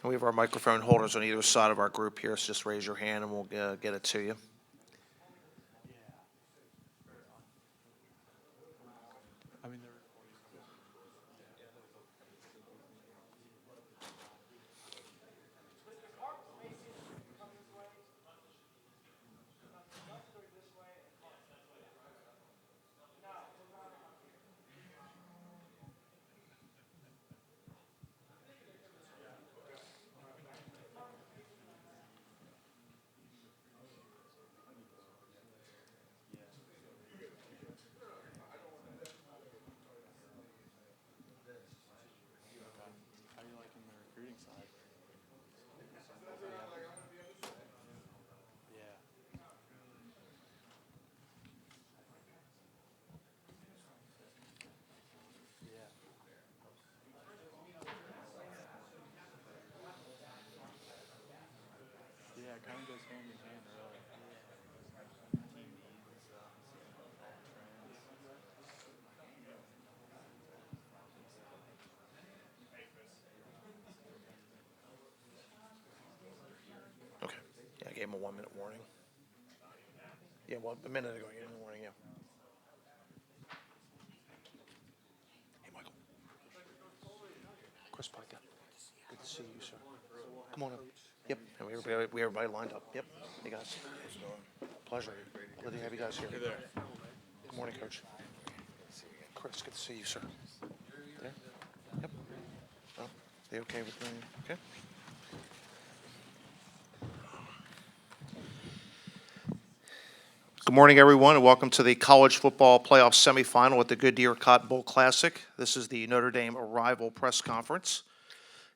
And we have our microphone holders on either side of our group here, so just raise your hand and we'll get it to you. Okay. Yeah, I gave him a 1 minute warning. Yeah, well, a minute ago, I gave him a warning, yeah. Hey, Michael. Chris Pica. Good to see you, sir. Come on up. Yep, and we everybody lined up. Yep. Hey, guys. Pleasure. Glad to have you guys here. Hey there. Good morning, Coach. Chris, good to see you, sir. There? Yep. Oh, they okay with me? Okay. Good morning, everyone, and welcome to the college football playoff semifinal at the Goodyear Cotton Bowl Classic. This is the Notre Dame Arrival Press Conference.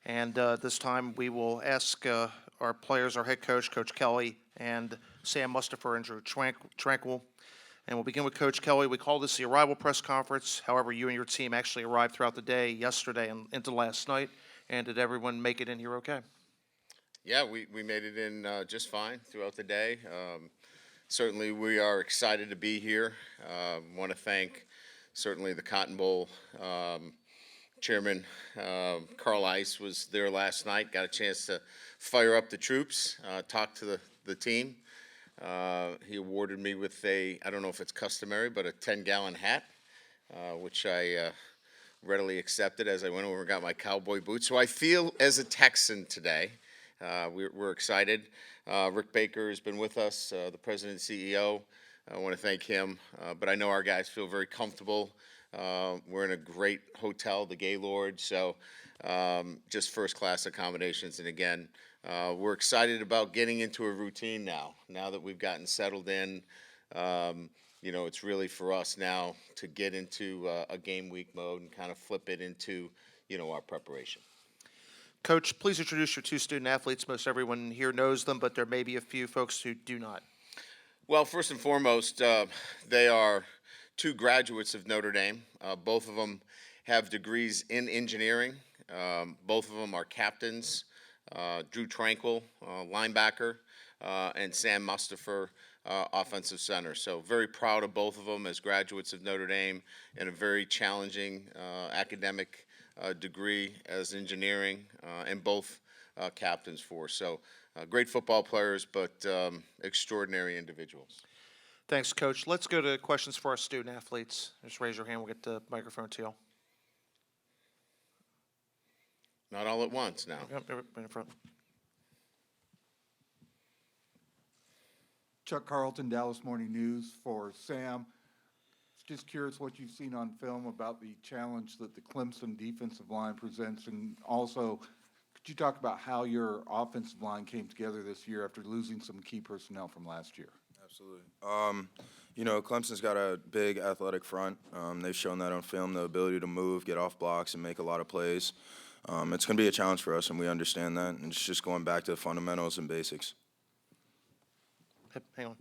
And this time we will ask our players, our head coach, Coach Kelly, and Sam Mustipher and Drue Tranquill. And we'll begin with Coach Kelly. We call this the Arrival Press Conference. However, you and your team actually arrived throughout the day, yesterday, and into last night. And did everyone make it in here okay? Yeah, we made it in just fine throughout the day. Certainly, we are excited to be here. Want to thank certainly the Cotton Bowl chairman. Carl Ice was there last night, got a chance to fire up the troops, talk to the team. He awarded me with I don't know if it's customary, but a 10-gallon hat, which I readily accepted as I went over and got my cowboy boots. So I feel as a Texan today. We're excited. Rick Baker has been with us, the president and CEO. I want to thank him. But I know our guys feel very comfortable. We're in a great hotel, the Gaylord, so just first-class accommodations. And again, we're excited about getting into a routine now. Now that we've gotten settled in, it's really for us now to get into a game week mode and kind of flip it into, our preparation. Coach, please introduce your two student athletes. Most everyone here knows them, but there may be a few folks who do not. Well, first and foremost, they are two graduates of Notre Dame. Both of them have degrees in engineering. Both of them are captains. Drue Tranquill, linebacker, and Sam Mustipher, offensive center. So very proud of both of them as graduates of Notre Dame in a very challenging academic degree as engineering, and both captains for. So great football players, but extraordinary individuals. Thanks, Coach. Let's go to questions for our student athletes. Just raise your hand. We'll get the microphone to you. Not all at once now. Yep, right in front. Chuck Carlton, Dallas Morning News for Sam. Just curious what you've seen on film about the challenge that the Clemson defensive line presents, and also could you talk about how your offensive line came together this year after losing some key personnel from last year? Absolutely. Clemson's got a big athletic front. They've shown that on film, the ability to move, get off blocks, and make a lot of plays. It's going to be a challenge for us, and we understand that, and it's just going back to the fundamentals and basics. Hang on.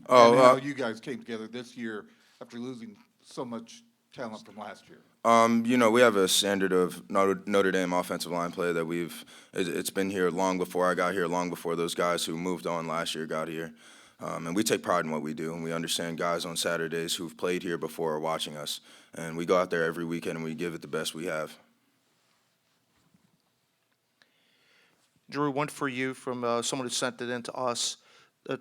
How you guys came together this year after losing so much talent from last year? We have a standard of Notre Dame offensive line play that it's been here long before I got here, long before those guys who moved on last year got here. And we take pride in what we do, and we understand guys on Saturdays who've played here before are watching us. And we go out there every weekend and we give it the best we have. Drew, one for you from someone who sent it in to us.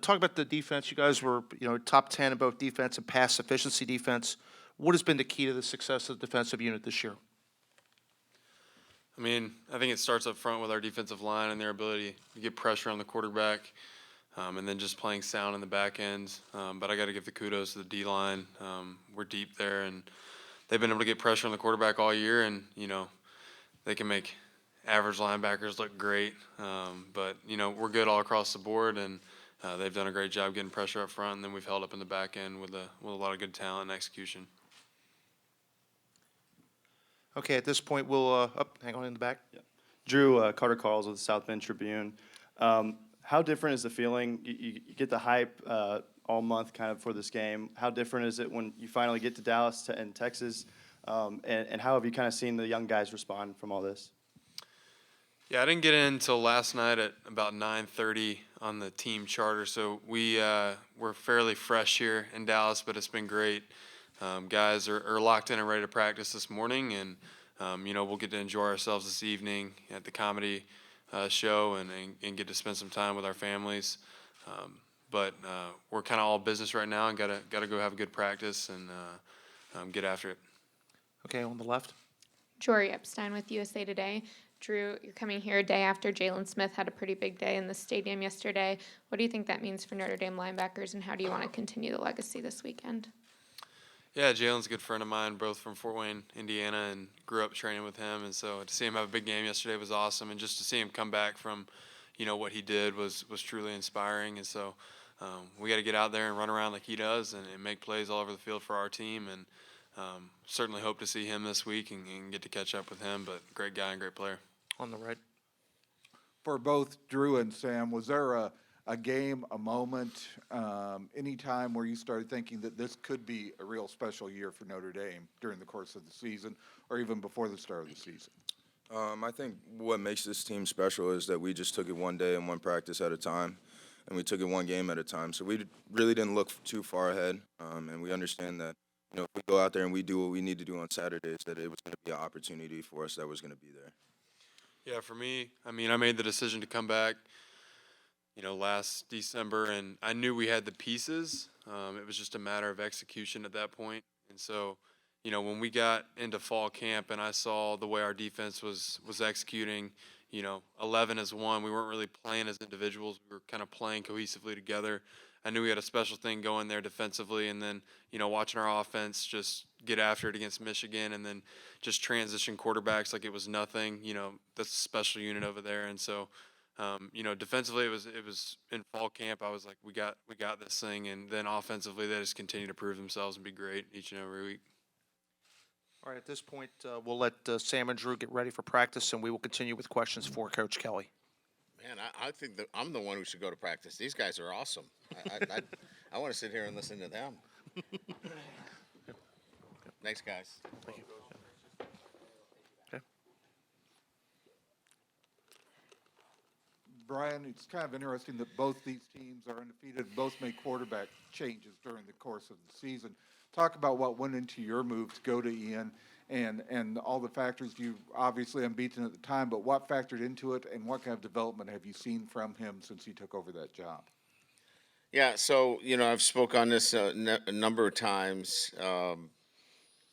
Talk about the defense. You guys were, top 10 in both defense and pass efficiency defense. What has been the key to the success of the defensive unit this year? I mean, I think it starts up front with our defensive line and their ability to get pressure on the quarterback, and then just playing sound in the back end. But I got to give the kudos to the D line. We're deep there, and they've been able to get pressure on the quarterback all year, and they can make average linebackers look great. But we're good all across the board, and they've done a great job getting pressure up front, and then we've held up in the back end with a lot of good talent and execution. Okay, at this point, we'll hang on in the back. Drue, Carter Carls with the South Bend Tribune. How different is the feeling? You get the hype all month kind of for this game. How different is it when you finally get to Dallas and Texas? And how have you kind of seen the young guys respond from all this? Yeah, I didn't get in until last night at about 9:30 on the team charter, so we're fairly fresh here in Dallas, but it's been great. Guys are locked in and ready to practice this morning, and we'll get to enjoy ourselves this evening at the comedy show and get to spend some time with our families. But we're kind of all business right now, and gotta go have a good practice and get after it. Okay, on the left. Jory Epstein with USA Today. Drue, you're coming here a day after Jalen Smith had a pretty big day in the stadium yesterday. What do you think that means for Notre Dame linebackers, and how do you want to continue the legacy this weekend? Yeah, Jalen's a good friend of mine, both from Fort Wayne, Indiana, and grew up training with him. And so to see him have a big game yesterday was awesome. And just to see him come back from, what he did was truly inspiring. And so we got to get out there and run around like he does and make plays all over the field for our team. And certainly hope to see him this week and get to catch up with him. But great guy and great player. On the right. For both Drue and Sam, was there a game, a moment, any time where you started thinking that this could be a real special year for Notre Dame during the course of the season or even before the start of the season? I think what makes this team special is that we just took it one day and one practice at a time, and we took it one game at a time. So we really didn't look too far ahead, and we understand that if we go out there and we do what we need to do on Saturdays, that it was going to be an opportunity for us that was going to be there. Yeah, for me, I made the decision to come back, last December, and I knew we had the pieces. It was just a matter of execution at that point. And so, when we got into fall camp and I saw the way our defense was executing, 11 as one, we weren't really playing as individuals. We were kind of playing cohesively together. I knew we had a special thing going there defensively, and then, watching our offense just get after it against Michigan and then just transition quarterbacks like it was nothing. That's a special unit over there. And so, defensively it was in fall camp. I was like, we got this thing. And then offensively, they just continue to prove themselves and be great each and every week. All right, at this point, we'll let Sam and Drue get ready for practice, and we will continue with questions for Coach Kelly. Man, I think that I'm the one who should go to practice. These guys are awesome. I want to sit here and listen to them. Thanks, guys. Okay. Brian, it's kind of interesting that both these teams are undefeated, both made quarterback changes during the course of the season. Talk about what went into your move to go to Ian and all the factors. You obviously unbeaten at the time, but what factored into it, and what kind of development have you seen from him since he took over that job? Yeah, so I've spoke on this a number of times.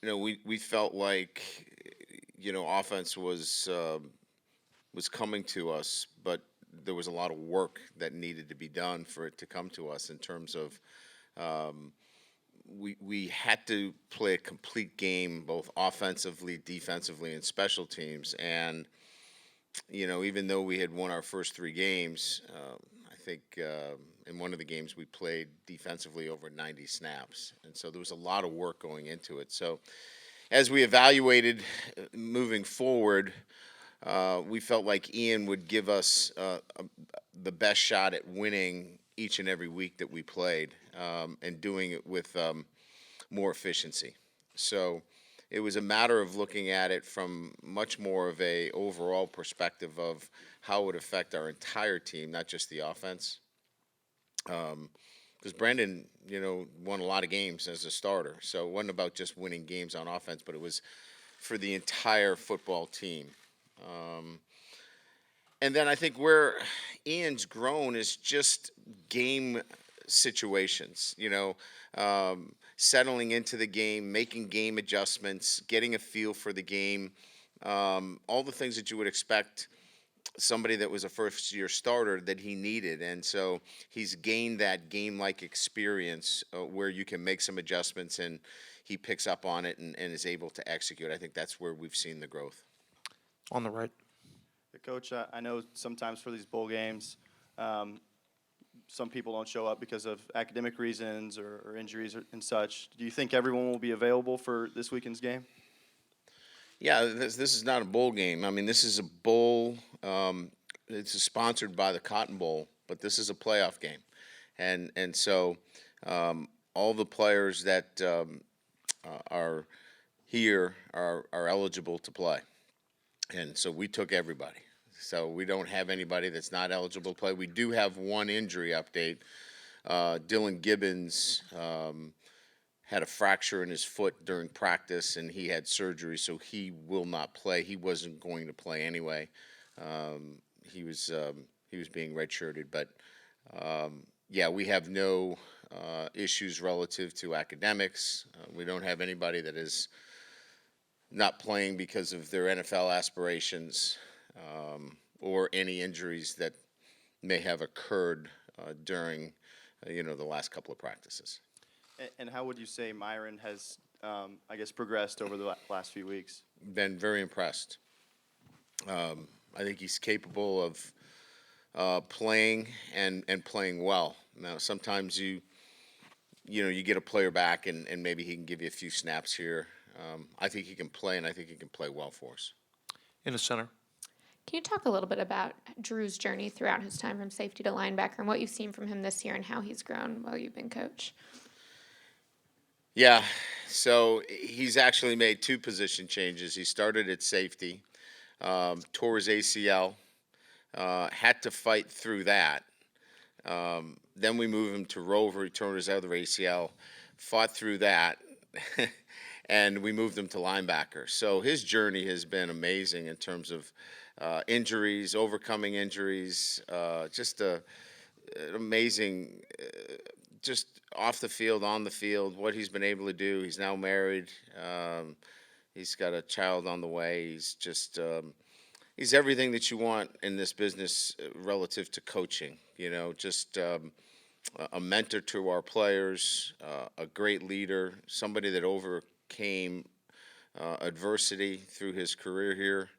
We felt like offense was coming to us, but there was a lot of work that needed to be done for it to come to us in terms of we had to play a complete game, both offensively, defensively, and special teams. And even though we had won our first 3 games, I think in one of the games we played defensively over 90 snaps, and so there was a lot of work going into it. So as we evaluated moving forward, we felt like Ian would give us the best shot at winning each and every week that we played, and doing it with more efficiency. So it was a matter of looking at it from much more of a overall perspective of how it would affect our entire team, not just the offense. Because Brendan, won a lot of games as a starter, so it wasn't about just winning games on offense, but it was for the entire football team. And then I think where Ian's grown is just game situations, settling into the game, making game adjustments, getting a feel for the game, all the things that you would expect somebody that was a first year starter that he needed. And so he's gained that game like experience where you can make some adjustments and he picks up on it and is able to execute. I think that's where we've seen the growth. On the right. Coach, I know sometimes for these bowl games, some people don't show up because of academic reasons or injuries and such. Do you think everyone will be available for this weekend's game? Yeah, this is not a bowl game. I mean, this is a bowl. It's sponsored by the Cotton Bowl, but this is a playoff game, and so all the players that are here are eligible to play, and so we took everybody. So we don't have anybody that's not eligible to play. We do have one injury update. Dylan Gibbons had a fracture in his foot during practice, and he had surgery, so he will not play. He wasn't going to play anyway. He was being redshirted, but yeah, we have no issues relative to academics. We don't have anybody that is not playing because of their NFL aspirations or any injuries that may have occurred during the last couple of practices. And how would you say Myron has, I guess, progressed over the last few weeks? Been very impressed. I think he's capable of playing and playing well. Now, sometimes you get a player back and maybe he can give you a few snaps here. I think he can play, and I think he can play well for us. In the center. Can you talk a little bit about Drue's journey throughout his time from safety to linebacker and what you've seen from him this year and how he's grown while you've been coach? Yeah, so he's actually made two position changes. He started at safety, tore his ACL, had to fight through that. Then we moved him to rover. He tore his other ACL, fought through that, and we moved him to linebacker. So his journey has been amazing in terms of injuries, overcoming injuries, just an amazing, just off the field, on the field, what he's been able to do. He's now married. He's got a child on the way. He's just he's everything that you want in this business relative to coaching. Just a mentor to our players, a great leader, somebody that overcame adversity through his career here,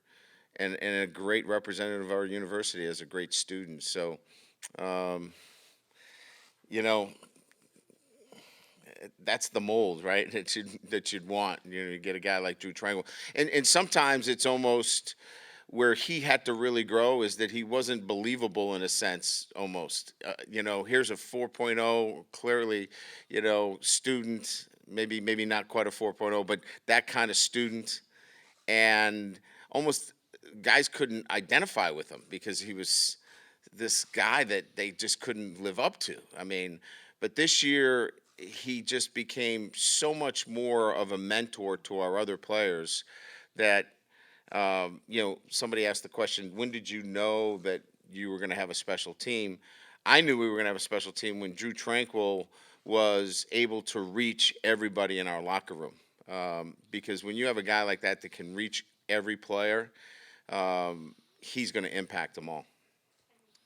and a great representative of our university as a great student. So, that's the mold, right? That you'd want. You get a guy like Drue Tranquill, and sometimes it's almost where he had to really grow is that he wasn't believable in a sense, almost. Here's a 4.0, clearly, student, maybe not quite a 4.0, but that kind of student, and almost guys couldn't identify with him because he was this guy that they just couldn't live up to. I mean, but this year he just became so much more of a mentor to our other players that, somebody asked the question, when did you know that you were going to have a special team? I knew we were going to have a special team when Drue Tranquill was able to reach everybody in our locker room. Because when you have a guy like that can reach every player, he's going to impact them all.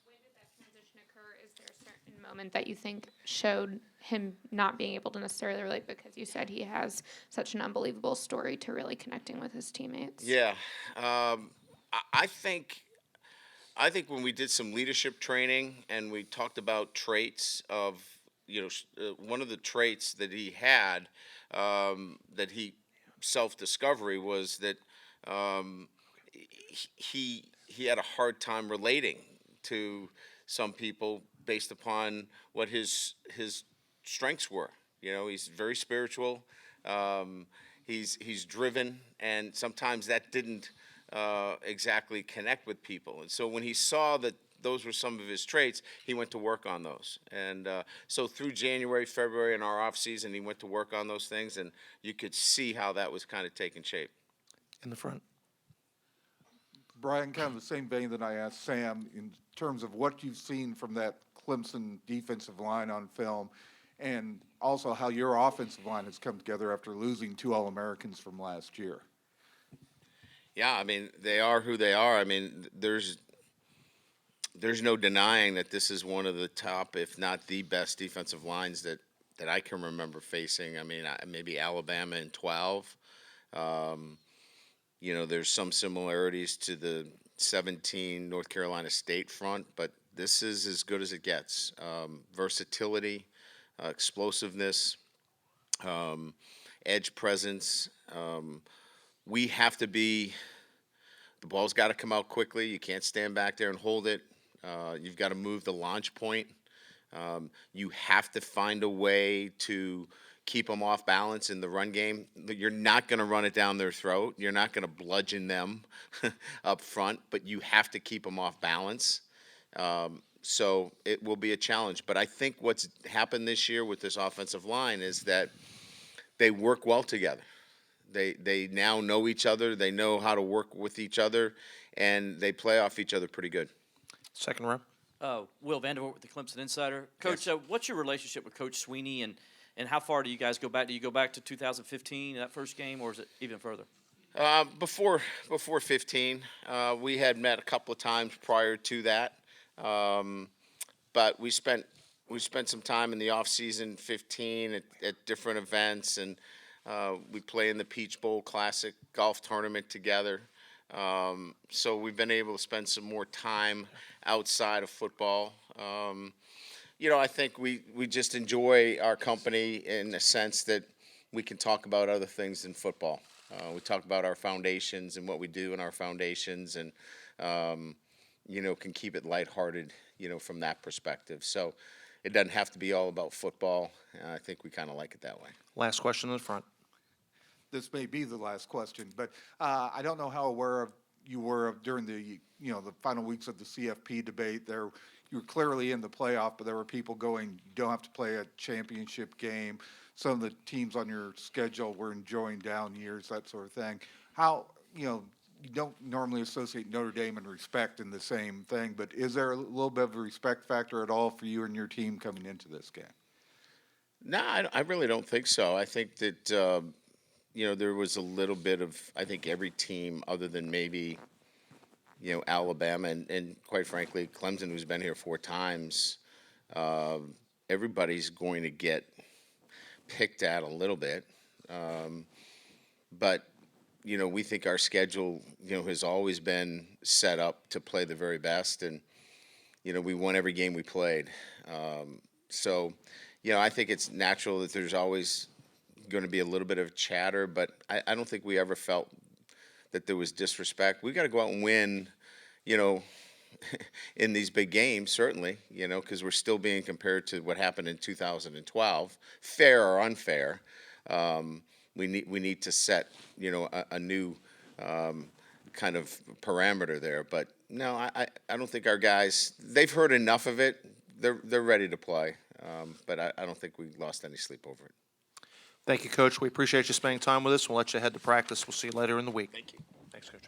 When did that transition occur? Is there a certain moment that you think showed him not being able to necessarily relate, because you said he has such an unbelievable story to really connecting with his teammates? Yeah, I think when we did some leadership training and we talked about traits of, one of the traits that he had, that he self-discovery was that he had a hard time relating to some people based upon what his strengths were. He's very spiritual. He's driven, and sometimes that didn't exactly connect with people. And so when he saw that those were some of his traits, he went to work on those. And so through January, February, in our off season, he went to work on those things, and you could see how that was kind of taking shape. In the front. Brian, kind of the same vein that I asked Sam, in terms of what you've seen from that Clemson defensive line on film, and also how your offensive line has come together after losing 2 All-Americans from last year. Yeah, I mean, they are who they are. I mean, there's no denying that this is one of the top, if not the best defensive lines that I can remember facing. I mean, maybe Alabama in 12. You know, there's some similarities to the 17 North Carolina State front, but this is as good as it gets. Versatility, explosiveness, edge presence. We have to be, the ball's got to come out quickly. You can't stand back there and hold it. You've got to move the launch point. You have to find a way to keep them off balance in the run game. You're not going to run it down their throat. You're not going to bludgeon them up front, but you have to keep them off balance. So it will be a challenge. But I think what's happened this year with this offensive line is that they work well together. They now know each other. They know how to work with each other, and they play off each other pretty good. Second row. Will Vandervoort with the Clemson Insider. Coach, what's your relationship with Coach Sweeney, and how far do you guys go back? Do you go back to 2015, that first game, or is it even further? Before 15, we had met a couple of times prior to that, but we spent some time in the off season 15 at different events, and we play in the Peach Bowl Classic golf tournament together. So we've been able to spend some more time outside of football. You know, I think we just enjoy our company in the sense that we can talk about other things than football. We talk about our foundations and what we do in our foundations, and you know, can keep it lighthearted, you know, from that perspective. So it doesn't have to be all about football. I think we kind of like it that way. Last question in the front. This may be the last question, but I don't know how aware you were of during the final weeks of the CFP debate. There, you were clearly in the playoff, but there were people going, "You don't have to play a championship game." Some of the teams on your schedule were enjoying down years, that sort of thing. How, you don't normally associate Notre Dame and respect in the same thing, but is there a little bit of a respect factor at all for you and your team coming into this game? No, I really don't think so. I think that, there was a little bit of, I think every team other than maybe, Alabama and quite frankly, Clemson, who's been here 4 times, everybody's going to get picked at a little bit. But, we think our schedule, has always been set up to play the very best. And, we won every game we played. So, I think it's natural that there's always going to be a little bit of chatter, but I don't think we ever felt that there was disrespect. We got to go out and win, in these big games, certainly, because we're still being compared to what happened in 2012, fair or unfair. We need to set, a new kind of parameter there. But no, I don't think our guys, they've heard enough of it. They're ready to play. But I don't think we lost any sleep over it. Thank you, Coach. We appreciate you spending time with us. We'll let you head to practice. We'll see you later in the week. Thank you. Thanks, Coach.